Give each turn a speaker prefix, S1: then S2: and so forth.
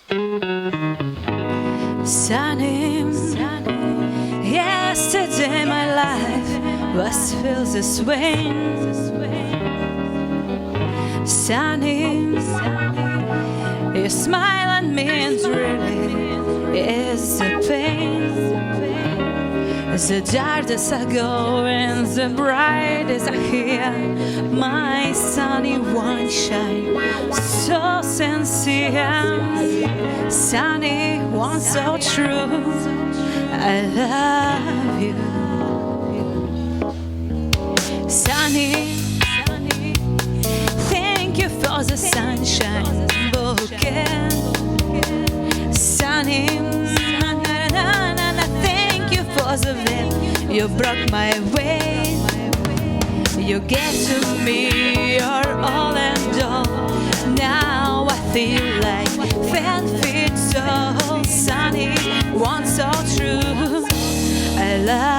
S1: Sunny, yesterday my life was filled this way. Sunny, your smile and means really is the pain. The darkest I go and the brightest I hear. My sunny one shine so sincere. Sunny one so true. I love you. Sunny, thank you for the sunshine bouquet. Sunny, thank you for the wind you brought my way. You gave to me your all and all. Now I feel like 10 feet tall. Sunny, one so true. I love